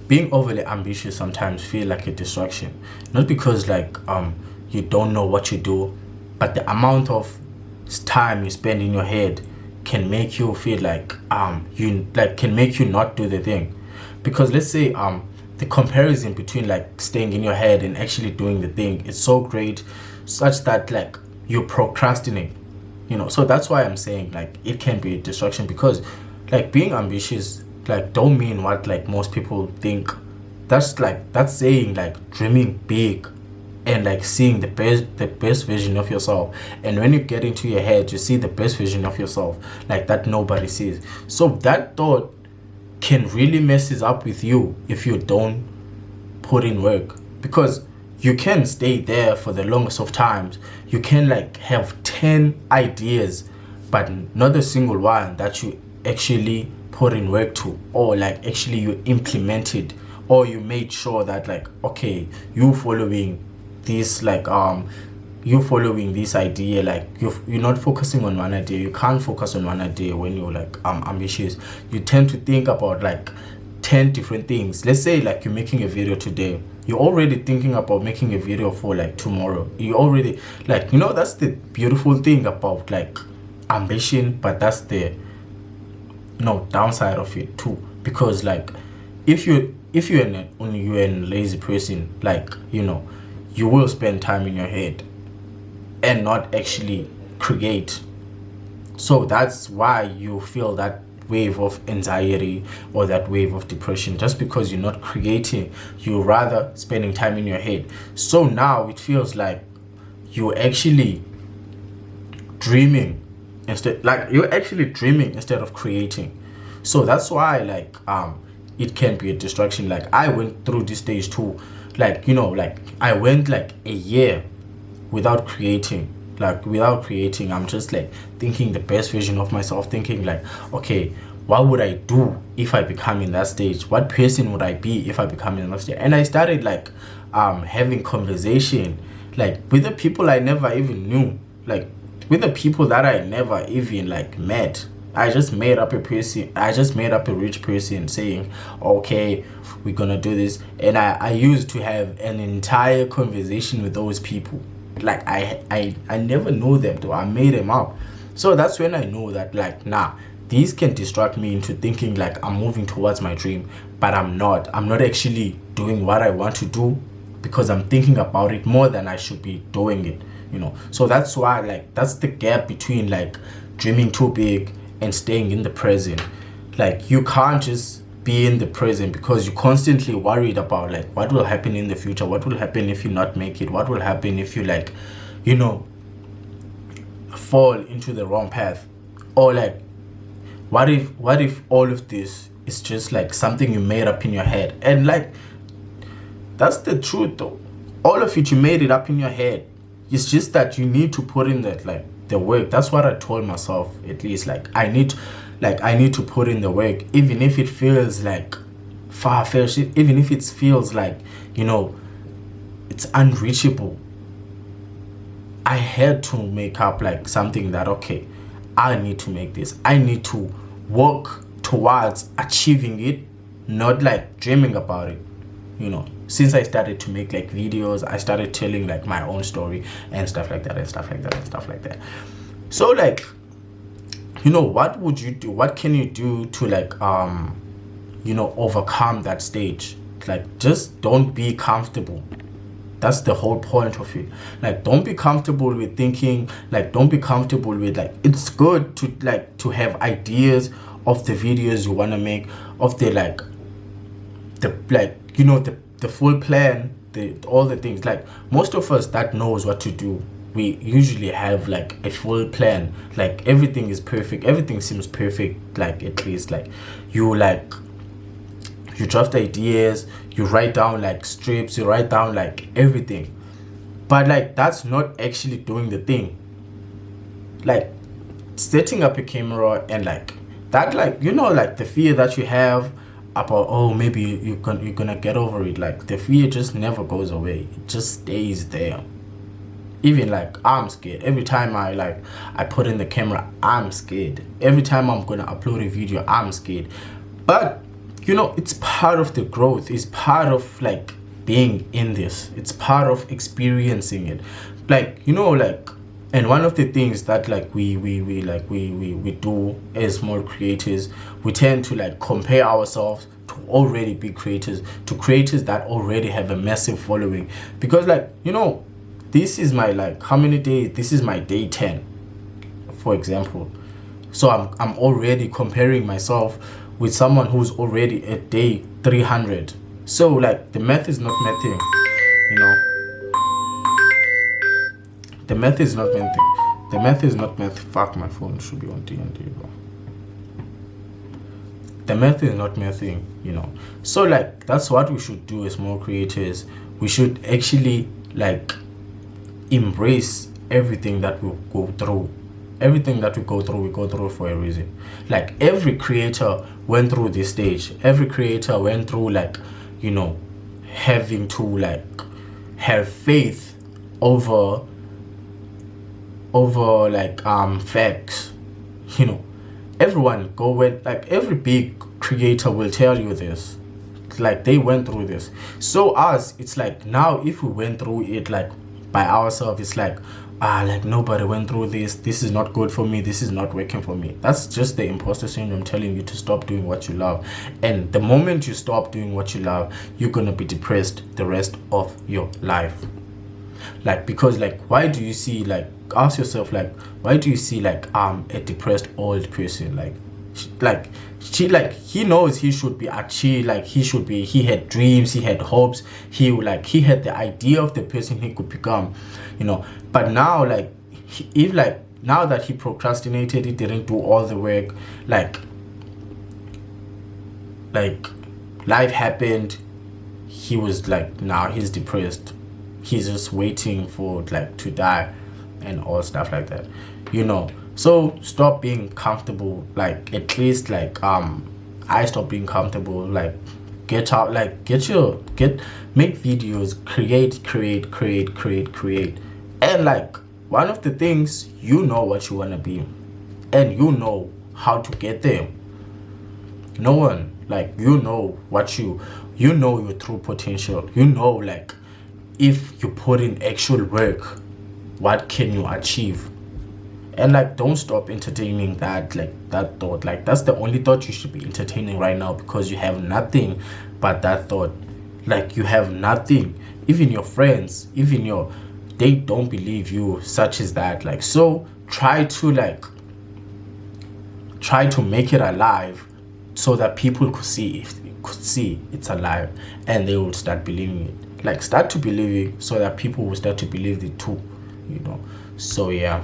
being overly ambitious sometimes feel like a distraction, not because like you don't know what you do, but the amount of time you spend in your head can make you feel like you like can make you not do the thing. Because let's say the comparison between like staying in your head and actually doing the thing is so great, such that like you procrastinate. So that's why I'm saying like it can be a distraction, because like being ambitious like don't mean what like most people think. That's saying like dreaming big and like seeing the best version of yourself. And when you get into your head, you see the best version of yourself like that nobody sees. So that thought can really messes up with you if you don't put in work, because you can stay there for the longest of times. You can like have 10 ideas, but not a single one that you actually put in work to, or like actually you implemented, or you made sure that like, okay, you following this like you following this idea. Like you're not focusing on one idea. You can't focus on one idea when you're like ambitious. You tend to think about like 10 different things. Let's say like you're making a video today, you're already thinking about making a video for like tomorrow. You already like, that's the beautiful thing about like ambition, but that's the downside of it too. Because like if you're a lazy person, like you will spend time in your head and not actually create. So that's why you feel that wave of anxiety or that wave of depression, just because you're not creating. You're rather spending time in your head. So now it feels like you're actually dreaming instead of creating. So that's why like it can be a distraction. Like I went through this stage too. Like like I went like a year without creating. I'm just like thinking the best version of myself, thinking like, okay, what would I do if I become in that stage? What person would I be if I become in that stage? And I started like having conversation like with the people I never even knew, like with the people that I never even like met. I just made up a rich person saying, okay, we're gonna do this. And I used to have an entire conversation with those people. Like I never know them though. I made them up. So that's when I know that like, nah, these can distract me into thinking like I'm moving towards my dream, but I'm not actually doing what I want to do, because I'm thinking about it more than I should be doing it. So that's why like that's the gap between like dreaming too big and staying in the present. Like you can't just be in the present, because you're constantly worried about like what will happen in the future, what will happen if you not make it, what will happen if you like fall into the wrong path, or like what if all of this is just like something you made up in your head. And like that's the truth though, all of it you made it up in your head. It's just that you need to put in that like the work. That's what I told myself, at least. Like I need to put in the work, even if it feels like far-fetched, even if it feels like it's unreachable. I had to make up like something that, okay, I need to make this. I need to work towards achieving it, not like dreaming about it. Since I started to make like videos, I started telling like my own story and stuff like that. So like, what would you do? What can you do to like overcome that stage? Like just don't be comfortable. That's the whole point of it. Like don't be comfortable with thinking, like don't be comfortable with like, it's good to have ideas of the videos you want to make, of the the full plan, all the things. Like most of us that knows what to do, we usually have like a full plan. Like everything is perfect, everything seems perfect. Like at least like you draft ideas, you write down like strips, you write down like everything, but like that's not actually doing the thing. Like setting up a camera and like that, like like the fear that you have about, oh, maybe you're gonna get over it, like the fear just never goes away. It just stays there. Even like I'm scared every time I put in the camera. I'm scared every time I'm gonna upload a video. I'm scared, but it's part of the growth. It's part of like being in this. It's part of experiencing it. Like, like, and one of the things that like we do as small creators, we tend to like compare ourselves to already big creators, to creators that already have a massive following. Because like, this is my like how many days? This is my day 10, for example. So I'm already comparing myself with someone who's already at day 300. So like the math is not mathing, the math is not mathing. The math is not math. Fuck, my phone should be on D&D, bro. The math is not mathing, So like that's what we should do as more creators. We should actually like embrace everything that we go through. Everything that we go through for a reason. Like every creator went through this stage. Every creator went through like, having to like have faith over like facts. Everyone go with like every big creator will tell you this. Like they went through this. So us, it's like now if we went through it like by ourselves, it's like like nobody went through this. This is not good for me. This is not working for me. That's just the imposter syndrome telling you to stop doing what you love. And the moment you stop doing what you love, you're gonna be depressed the rest of your life. Like, because like, why do you see like, ask yourself like, why do you see like a depressed old person? He knows he should be achieved, like he had dreams, he had hopes, he had the idea of the person he could become, but now like now that he procrastinated, he didn't do all the work, like life happened, he was like, now he's depressed, he's just waiting for like to die and all stuff like that, So stop being comfortable. Like at least like I stopped being comfortable. Like get out, like make videos, create, and like one of the things, what you want to be, and how to get there. No one like what you your true potential. Like if you put in actual work, what can you achieve? And like don't stop entertaining that thought. Like that's the only thought you should be entertaining right now, because you have nothing but that thought. Like you have nothing. Even your friends, they don't believe you, such as that. Like, so try to make it alive so that people could see it's alive, and they will start believing it. Like start to believe it so that people will start to believe it too, So yeah.